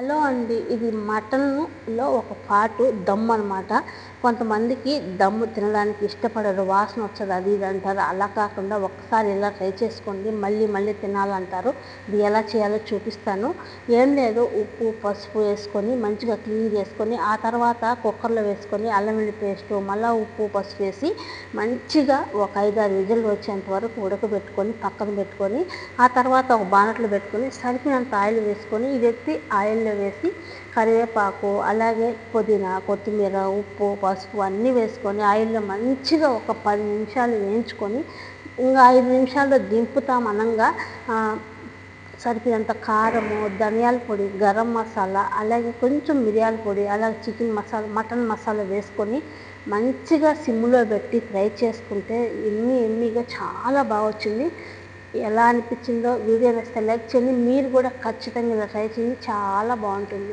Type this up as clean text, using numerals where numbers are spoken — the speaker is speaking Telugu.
హలో అండి. ఇది మటన్‌లో ఒక పార్టు దమ్ అనమాట. కొంతమందికి దమ్ము తినడానికి ఇష్టపడరు. వాసన వస్తది అది ఇది అంటారు. అలా కాకుండా ఒక్కసారి ఇలా ట్రై చేసుకోండి. మళ్ళీ మళ్ళీ తినాలంటారు. ఇది ఎలా చేయాలో చూపిస్తాను. ఏం లేదు, ఉప్పు, పసుపు వేసుకొని మంచిగా క్లీన్ చేసుకొని, ఆ తర్వాత కుక్కర్‌లో వేసుకొని అల్లం వెల్లుల్లి పేస్టు, మళ్ళా ఉప్పు, పసుపు వేసి మంచిగా ఒక 5, 6 విజిల్లు వచ్చేంత వరకు ఉడకబెట్టుకొని పక్కన పెట్టుకొని, ఆ తర్వాత ఒక బాణట్లో పెట్టుకొని సరిపోయినంత ఆయిల్ వేసుకొని ఇదెత్తి ఆయిల్‌లో వేసి కరివేపాకు, అలాగే పుదీనా, కొత్తిమీర, ఉప్పు, పసుపు అన్నీ వేసుకొని ఆయిల్‌లో మంచిగా ఒక 10 నిమిషాలు వేయించుకొని, ఇంగా 5 నిమిషాల్లో దింపుతాం అనంగా సరిపోయినంత కారము, ధనియాల పొడి, గరం మసాలా, అలాగే కొంచెం మిరియాల పొడి, అలాగే చికెన్ మసాలా, మటన్ మసాలా వేసుకొని మంచిగా సిమ్‌లో పెట్టి ఫ్రై చేసుకుంటే యమ్మీగా చాలా బాగొచ్చింది. ఎలా అనిపించిందో వీడియో నచ్చితే లైక్ చేయండి. మీరు కూడా ఖచ్చితంగా ఇలా ట్రై చేయండి. చాలా బాగుంటుంది.